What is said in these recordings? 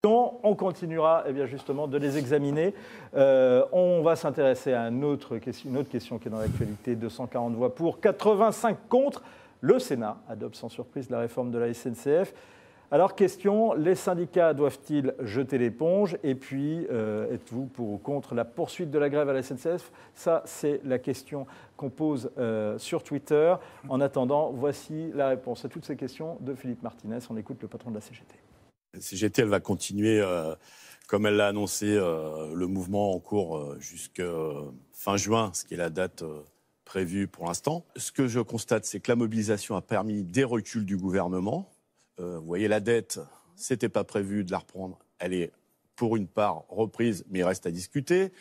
On continuera justement de les examiner. On va s'intéresser à une autre question qui est dans l'actualité. 240 voix pour, 85 contre. Le Sénat adopte sans surprise la réforme de la SNCF. Alors, question, les syndicats doivent-ils jeter l'éponge? Et puis, êtes-vous pour ou contre la poursuite de la grève à la SNCF? Ça, c'est la question qu'on pose sur Twitter. En attendant, voici la réponse à toutes ces questions de Philippe Martinez. On écoute le patron de la CGT. La CGT, elle va continuer, comme elle l'a annoncé, le mouvement en cours jusqu'à fin juin, ce qui est la date prévue pour l'instant. Ce que je constate, c'est que la mobilisation a permis des reculs du gouvernement. Vous voyez, la dette, c'était pas prévu de la reprendre. Elle est, pour une part, reprise, mais il reste à discuter.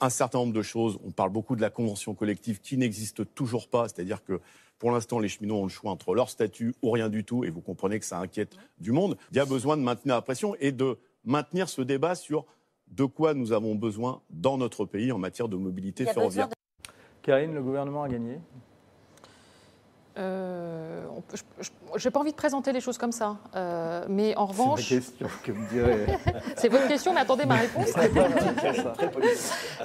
Un certain nombre de choses, on parle beaucoup de la convention collective qui n'existe toujours pas, c'est-à-dire que pour l'instant, les cheminots ont le choix entre leur statut ou rien du tout, et vous comprenez que ça inquiète du monde. Il y a besoin de maintenir la pression et de maintenir ce débat sur de quoi nous avons besoin dans notre pays en matière de mobilité ferroviaire. Karine, le gouvernement a gagné ? Je n'ai pas envie de présenter les choses comme ça, mais en revanche... C'est ma question que me dirait... C'est votre question, mais attendez ma réponse. Non,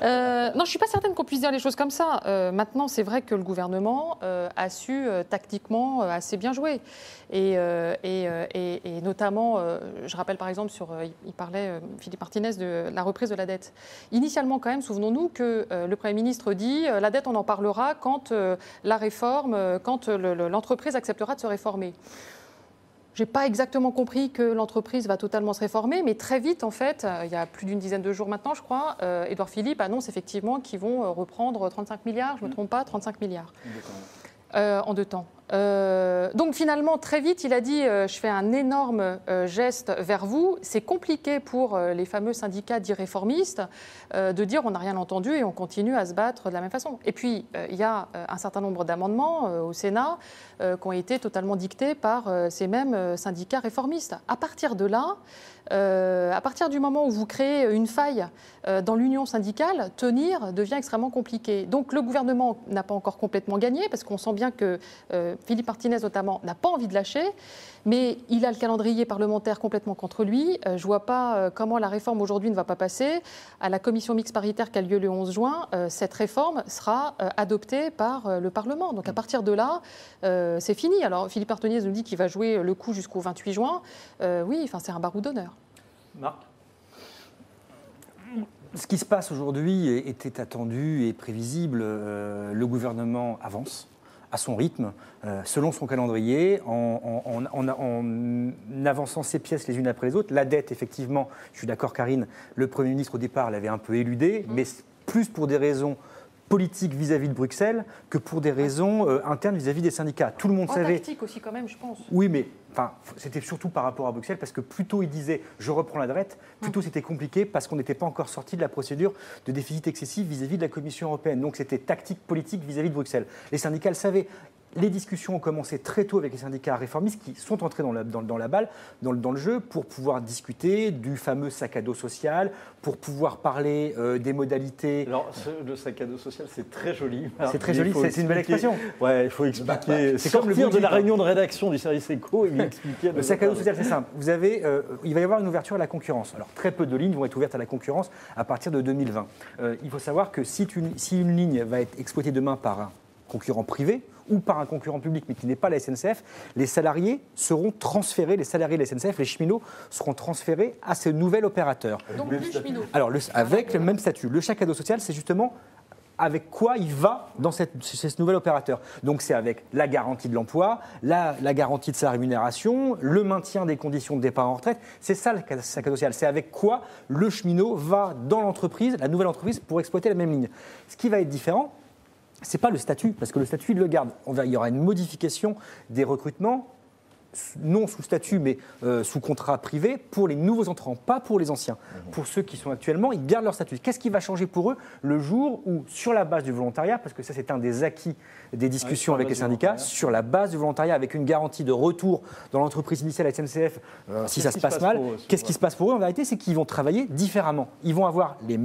je ne suis pas certaine qu'on puisse dire les choses comme ça. Maintenant, c'est vrai que le gouvernement a su tactiquement assez bien jouer. Et notamment, je rappelle par exemple, il parlait, Philippe Martinez, de la reprise de la dette. Initialement, quand même, souvenons-nous que le Premier ministre dit la dette, on en parlera quand la réforme, quand l'entreprise acceptera de se réformer. Je n'ai pas exactement compris que l'entreprise va totalement se réformer, mais très vite, en fait, il y a plus d'une dizaine de jours maintenant, je crois, Édouard Philippe annonce effectivement qu'ils vont reprendre 35 milliards, je ne me trompe pas, 35 milliards. En 2 temps. Donc finalement, très vite, il a dit je fais un énorme geste vers vous. C'est compliqué pour les fameux syndicats dits réformistes de dire on n'a rien entendu et on continue à se battre de la même façon. Et puis, il y a un certain nombre d'amendements au Sénat qui ont été totalement dictés par ces mêmes syndicats réformistes. À partir de là, à partir du moment où vous créez une faille dans l'union syndicale, tenir devient extrêmement compliqué. Donc le gouvernement n'a pas encore complètement gagné, parce qu'on sent bien que Philippe Martinez notamment n'a pas envie de lâcher, mais il a le calendrier parlementaire complètement contre lui. Je ne vois pas comment la réforme aujourd'hui ne va pas passer. À la commission mixte paritaire qui a lieu le 11 juin, cette réforme sera adoptée par le Parlement. Donc à partir de là, c'est fini. Alors Philippe Martinez nous dit qu'il va jouer le coup jusqu'au 28 juin. Oui, c'est un baroud d'honneur. Marc ? Ce qui se passe aujourd'hui était attendu et prévisible. Le gouvernement avance à son rythme, selon son calendrier, en avançant ses pièces les unes après les autres. La dette, effectivement, je suis d'accord Karine, le Premier ministre au départ l'avait un peu éludée, mais plus pour des raisons politiques vis-à-vis de Bruxelles que pour des raisons internes vis-à-vis des syndicats. Tout le monde savait... tactique aussi quand même, je pense. Oui, mais c'était surtout par rapport à Bruxelles, parce que plus tôt il disait « je reprends la dette », plus tôt c'était compliqué parce qu'on n'était pas encore sorti de la procédure de déficit excessif vis-à-vis de la Commission européenne. Donc c'était tactique politique vis-à-vis de Bruxelles. Les syndicats le savaient. Les discussions ont commencé très tôt avec les syndicats réformistes qui sont entrés dans le jeu pour pouvoir discuter du fameux sac à dos social, pour pouvoir parler des modalités. Alors, le sac à dos social, c'est très joli. C'est très joli, c'est une belle expression. Oui, il faut expliquer. C'est comme de la réunion de rédaction du service éco, il expliquait. Le sac à dos social, c'est simple. Il va y avoir une ouverture à la concurrence. Alors, très peu de lignes vont être ouvertes à la concurrence à partir de 2020. Il faut savoir que si une ligne va être exploitée demain par un concurrent privé ou par un concurrent public, mais qui n'est pas la SNCF, les salariés seront transférés, les salariés de la SNCF, les cheminots, seront transférés à ce nouvel opérateur. Donc plus cheminots. Alors, avec le même statut. Le sac à dos social, c'est justement avec quoi il va dans ce nouvel opérateur. Donc c'est avec la garantie de l'emploi, la garantie de sa rémunération, le maintien des conditions de départ en retraite. C'est ça le sac à dos social. C'est avec quoi le cheminot va dans l'entreprise, la nouvelle entreprise, pour exploiter la même ligne. Ce qui va être différent, ce n'est pas le statut, parce que le statut, il le garde. Il y aura une modification des recrutements, non sous statut, mais sous contrat privé, pour les nouveaux entrants, pas pour les anciens. Pour ceux qui sont actuellement, ils gardent leur statut. Qu'est-ce qui va changer pour eux le jour où, sur la base du volontariat, parce que ça c'est un des acquis des discussions avec les syndicats, sur la base du volontariat, avec une garantie de retour dans l'entreprise initiale à SNCF, si ça se passe mal, qu'est-ce qui se passe pour eux en vérité? C'est qu'ils vont travailler différemment. Ils vont avoir le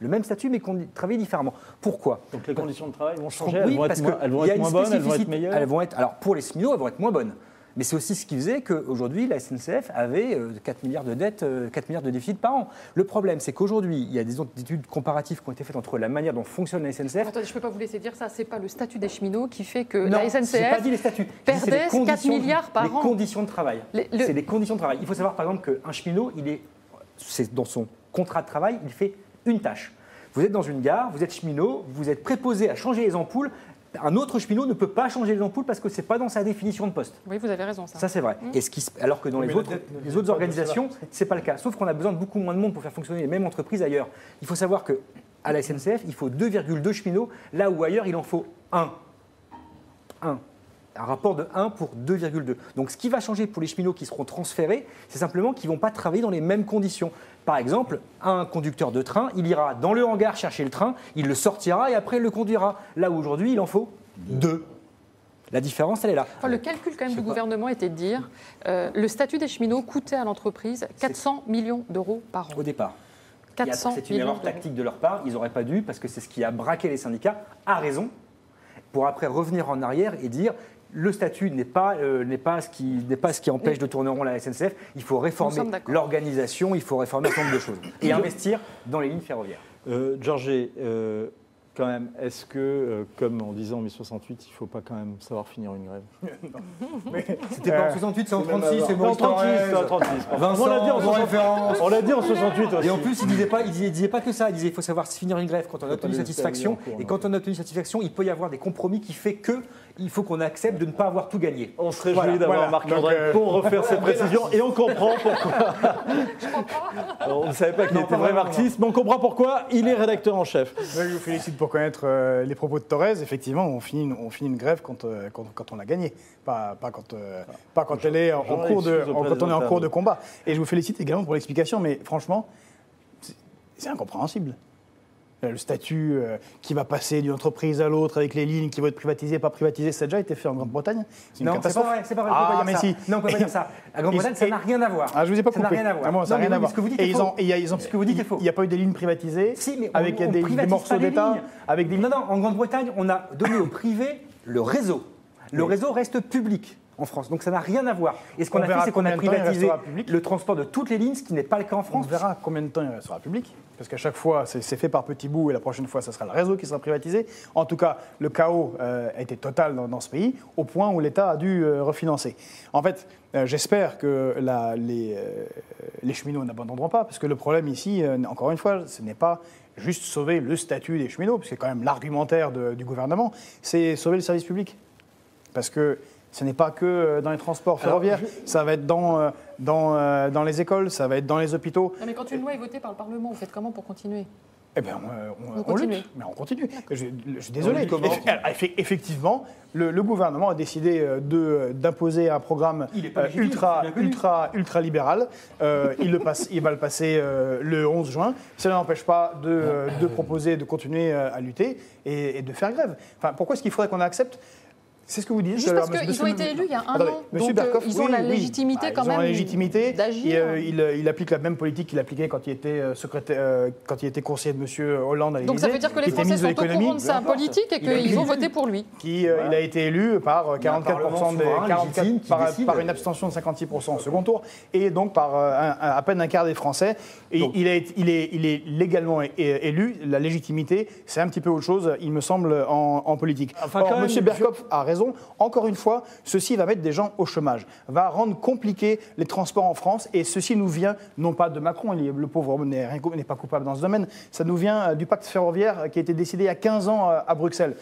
même statut, mais travailler différemment. Pourquoi? Donc les conditions de travail vont changer, oui, elles vont être moins bonnes, elles vont être meilleures. Alors pour les cheminots, elles vont être moins bonnes. Mais c'est aussi ce qui faisait qu'aujourd'hui, la SNCF avait 4 milliards de dettes, 4 milliards de déficit par an. Le problème, c'est qu'aujourd'hui, il y a des études comparatives qui ont été faites entre la manière dont fonctionne la SNCF. Attendez, je ne peux pas vous laisser dire ça. C'est pas le statut des cheminots qui fait que Non, la j'ai pas dit les SNCF statuts. perdait 4 milliards par an. an. Les conditions de travail. C'est les conditions de travail. Il faut savoir, par exemple, qu'un cheminot, c'est dans son contrat de travail, il fait une tâche. Vous êtes dans une gare, vous êtes cheminot, vous êtes préposé à changer les ampoules. Un autre cheminot ne peut pas changer les ampoules parce que ce n'est pas dans sa définition de poste. Oui, vous avez raison. Ça, c'est vrai. Et alors que dans les autres organisations, ce n'est pas le cas. Sauf qu'on a besoin de beaucoup moins de monde pour faire fonctionner les mêmes entreprises ailleurs. Il faut savoir qu'à la SNCF, il faut 2,2 cheminots, là où ailleurs, il en faut 1. Un rapport de 1 pour 2,2. Donc ce qui va changer pour les cheminots qui seront transférés, c'est simplement qu'ils ne vont pas travailler dans les mêmes conditions. Par exemple, un conducteur de train, il ira dans le hangar chercher le train, il le sortira et après il le conduira. Là où aujourd'hui, il en faut 2. La différence, elle est là. Enfin, le calcul quand même du gouvernement était de dire le statut des cheminots coûtait à l'entreprise 400 millions d'euros par an. Au départ. 400 c'est une erreur tactique de leur part. Ils n'auraient pas dû, parce que c'est ce qui a braqué les syndicats, à raison, pour après revenir en arrière et dire le statut n'est pas ce qui empêche de tourner en rond la SNCF. Il faut réformer l'organisation, il faut réformer un certain nombre de choses et investir dans les lignes ferroviaires. Georges, quand même, est-ce que, comme on disait en 1068, il ne faut pas quand même savoir finir une grève? C'était pas en 68, c'est en 36, c'est bon. En 36, Vincent, on l'a dit en 68 aussi. Et en plus, il disait pas que ça. Il disait qu'il faut savoir finir une grève quand on a obtenu satisfaction. Et quand on a obtenu satisfaction, il peut y avoir des compromis qui fait qu'il faut qu'on accepte de ne pas avoir tout gagné. On se réjouit d'avoir Marc-André pour refaire ces précisions et on comprend pourquoi. On ne savait pas qu'il était vrai marxiste, mais on comprend pourquoi il est rédacteur en chef. Je vous félicite pour connaître les propos de Thorez. Effectivement, on finit une grève quand on l'a gagnée, pas quand elle est en cours quand on est en cours de combat. Et je vous félicite également pour l'explication, mais franchement, c'est incompréhensible. Le statut qui va passer d'une entreprise à l'autre avec les lignes qui vont être privatisées, pas privatisées, ça a déjà été fait en Grande-Bretagne. Non, c'est pas vrai. Ah, mais si. Non, on peut pas dire ça. La Grande-Bretagne, ça n'a rien à voir. Ah, je vous ai pas coupé. Ça n'a rien à voir. Non, ça n'a rien à voir. Ce que vous dites est faux. Ce que vous dites est faux. Il n'y a pas eu des lignes privatisées avec des morceaux d'État. Non, en Grande-Bretagne, on a donné au privé le réseau. Le réseau reste public en France. Donc ça n'a rien à voir. Et ce qu'on a fait, c'est qu'on a privatisé le transport de toutes les lignes, ce qui n'est pas le cas en France. On verra combien de temps il restera public. Parce qu'à chaque fois, c'est fait par petits bouts et la prochaine fois, ça sera le réseau qui sera privatisé. En tout cas, le chaos a été total dans ce pays, au point où l'État a dû refinancer. En fait, j'espère que les cheminots n'abandonneront pas, parce que le problème ici, encore une fois, ce n'est pas juste sauver le statut des cheminots, parce que c'est quand même l'argumentaire du gouvernement, c'est sauver le service public. Parce que ce n'est pas que dans les transports ferroviaires, ça va être dans les écoles, ça va être dans les hôpitaux. Non, mais quand une loi est votée par le Parlement, vous faites comment pour continuer ? Eh bien, on lutte, mais on continue. Je suis désolé. Effectivement, le gouvernement a décidé d'imposer un programme ultra libéral. Il va le passer le 11 juin. Cela n'empêche pas de proposer de continuer à lutter et de faire grève. Enfin, pourquoi est-ce qu'il faudrait qu'on accepte ? C'est ce que vous dites. Juste parce qu'ils ont été élus il y a un an, donc ils ont la légitimité quand même. Ils ont la légitimité d'agir. Il applique la même politique qu'il appliquait quand il était quand il était conseiller de M. Hollande à l'Élysée. Donc ça veut dire que les Français sont au courant de sa politique et qu'ils ont voté pour lui. Il a été élu par 44% par une abstention de 56% au second tour et donc par à peine un quart des Français. Et il est légalement élu. La légitimité, c'est un petit peu autre chose, il me semble, en politique. Or, M. Berkoff a raison. Encore une fois, ceci va mettre des gens au chômage, va rendre compliqué les transports en France, et ceci nous vient non pas de Macron, le pauvre homme n'est pas coupable dans ce domaine, ça nous vient du pacte ferroviaire qui a été décidé il y a 15 ans à Bruxelles.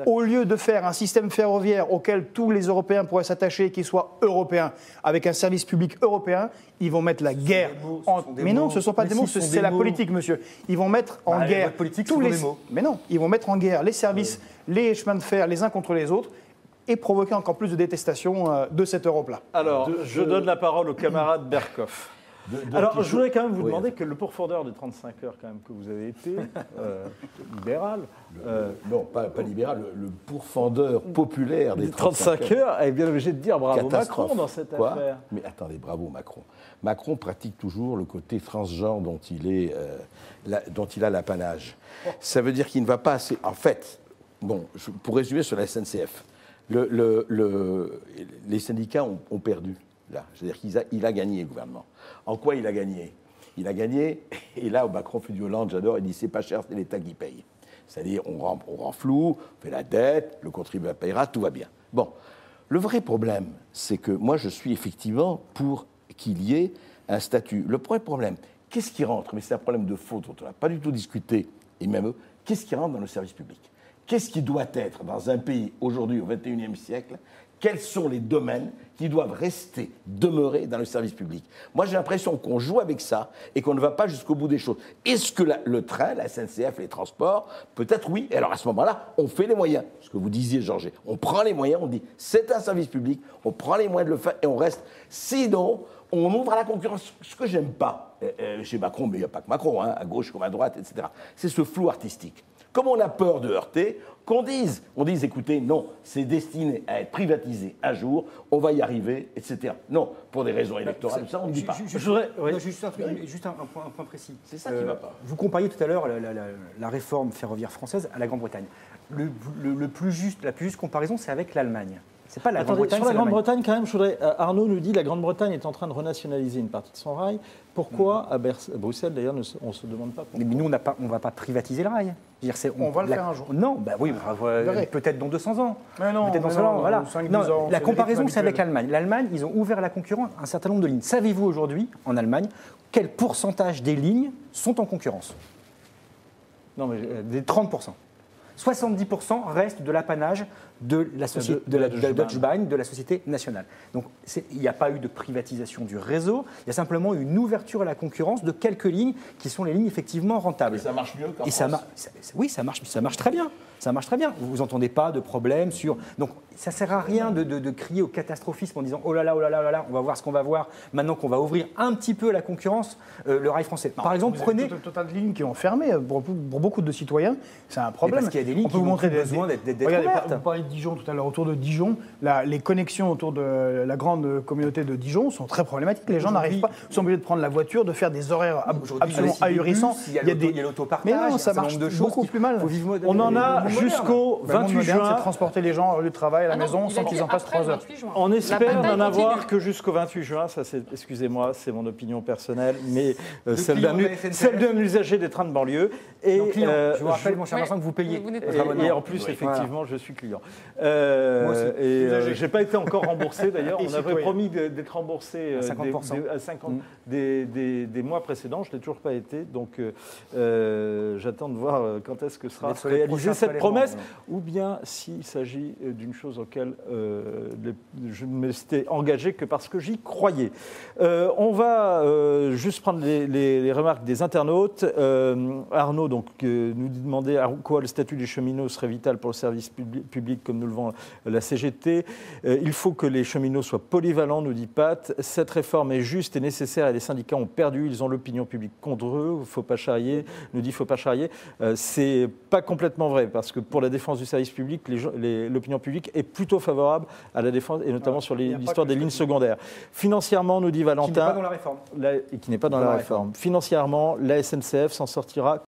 Au lieu de faire un système ferroviaire auquel tous les Européens pourraient s'attacher, qui soit européen, avec un service public européen, ils vont mettre la guerre Mais non, ce ne sont pas des mots, c'est la politique, monsieur. Ils vont mettre en guerre tous les mots. Mais non, ils vont mettre en guerre les services, les chemins de fer, les uns contre les autres, et provoquer encore plus de détestation de cette Europe-là. Alors, je donne la parole au camarade Berkoff. Alors, je voudrais quand même vous demander que le pourfendeur des 35 heures quand même que vous avez été, libéral... non, pas libéral, le pourfendeur populaire des 35 heures est bien obligé de dire bravo Macron dans cette affaire. Mais attendez, bravo Macron. Macron pratique toujours le côté transgenre dont il a l'apanage. Ça veut dire qu'il ne va pas assez... En fait, pour résumer sur la SNCF, les syndicats ont perdu, là. C'est-à-dire qu'il a gagné, le gouvernement. En quoi il a gagné? Il a gagné, et là, Macron fait du Hollande, j'adore, il dit c'est pas cher, c'est l'État qui paye. C'est-à-dire, on rend flou, on fait la dette, le contribuable payera, tout va bien. Bon, le vrai problème, c'est que moi, je suis effectivement pour qu'il y ait un statut. Le vrai problème, qu'est-ce qui rentre? Mais c'est un problème de fond dont on n'a pas du tout discuté, et même eux, qu'est-ce qui rentre dans le service public? Qu'est-ce qui doit être dans un pays aujourd'hui, au XXIe siècle? Quels sont les domaines qui doivent demeurer dans le service public? Moi, j'ai l'impression qu'on joue avec ça et qu'on ne va pas jusqu'au bout des choses. Est-ce que le train, la SNCF, les transports, peut-être oui. Et alors à ce moment-là, on fait les moyens. Ce que vous disiez, Georges, on prend les moyens, on dit c'est un service public, on prend les moyens de le faire et on reste. Sinon, on ouvre à la concurrence. Ce que j'aime pas chez Macron, mais il n'y a pas que Macron, hein, à gauche comme à droite, etc., c'est ce flou artistique. Comme on a peur de heurter, on dise, écoutez, non, c'est destiné à être privatisé un jour, on va y arriver, etc. Non, pour des raisons électorales, ça, on ne dit pas. Juste un point précis. C'est ça qui ne va pas. Vous compariez tout à l'heure la réforme ferroviaire française à la Grande-Bretagne. La plus juste comparaison, c'est avec l'Allemagne. C'est pas la Grande-Bretagne. Sur la Grande-Bretagne, quand même, Arnaud nous dit que la Grande-Bretagne est en train de renationaliser une partie de son rail. Pourquoi à Bruxelles, d'ailleurs, on ne se demande pas pourquoi. Mais nous, on ne va pas privatiser le rail. On va le faire un jour. Non, oui, peut-être dans 200 ans. Mais non, peut-être dans 100 ans. Voilà. La comparaison, c'est avec l'Allemagne. L'Allemagne, ils ont ouvert à la concurrence un certain nombre de lignes. Savez-vous aujourd'hui, en Allemagne, quel pourcentage des lignes sont en concurrence? Non, mais des 30%. 70% reste de l'apanage de la société de Deutsche Bahn, de la société nationale. Donc il n'y a pas eu de privatisation du réseau, il y a simplement une ouverture à la concurrence de quelques lignes qui sont les lignes effectivement rentables. Et ça marche mieux qu'en France. Oui, ça marche très bien. Ça marche très bien. Vous n'entendez pas de problème sur... Donc ça ne sert à rien de crier au catastrophisme en disant « oh là là, oh là là, oh là là, on va voir ce qu'on va voir maintenant qu'on va ouvrir un petit peu à la concurrence le rail français ». Par exemple, prenez... Total de lignes qui ont fermé pour beaucoup de citoyens, c'est un problème. Parce qu'il y a des lignes qui ont besoin d'être ouvertes. Vous parlez de Dijon tout à l'heure, autour de Dijon, les connexions autour de la grande communauté de Dijon sont très problématiques. Les gens n'arrivent pas, sont obligés de prendre la voiture, de faire des horaires absolument ahurissants. Il y a l'autopartage, mais non, ça marche beaucoup plus mal. On en a jusqu'au 28 juin. C'est transporter les gens au lieu de travail à la maison sans qu'ils en passent 3 heures. On espère n'en avoir que jusqu'au 28 juin. Ça, excusez-moi, c'est mon opinion personnelle, mais celle d'un usager des trains de banlieue. Et je vous rappelle, mon cher Vincent, que vous payez. Et en plus, effectivement, je suis client. Je n'ai pas été encore remboursé d'ailleurs. On avait promis d'être remboursé à 50% des mois précédents. Je ne l'ai toujours pas été. Donc j'attends de voir quand est-ce que sera réalisée cette promesse, ou bien s'il s'agit d'une chose auquel je ne me suis engagé que parce que j'y croyais. On va juste prendre les remarques des internautes. Arnaud donc, nous demandait à quoi le statut des cheminots serait vital pour le service public comme nous le vend la CGT. Il faut que les cheminots soient polyvalents, nous dit Pat. Cette réforme est juste et nécessaire et les syndicats ont perdu. Ils ont l'opinion publique contre eux. Il ne faut pas charrier, nous dit faut pas charrier. C'est pas complètement vrai parce que pour la défense du service public, l'opinion publique est plutôt favorable à la défense et notamment sur l'histoire des lignes secondaires. Financièrement, nous dit Valentin. Qui n'est pas dans la réforme. Qui n'est pas dans la réforme. Financièrement, la SNCF s'en sortira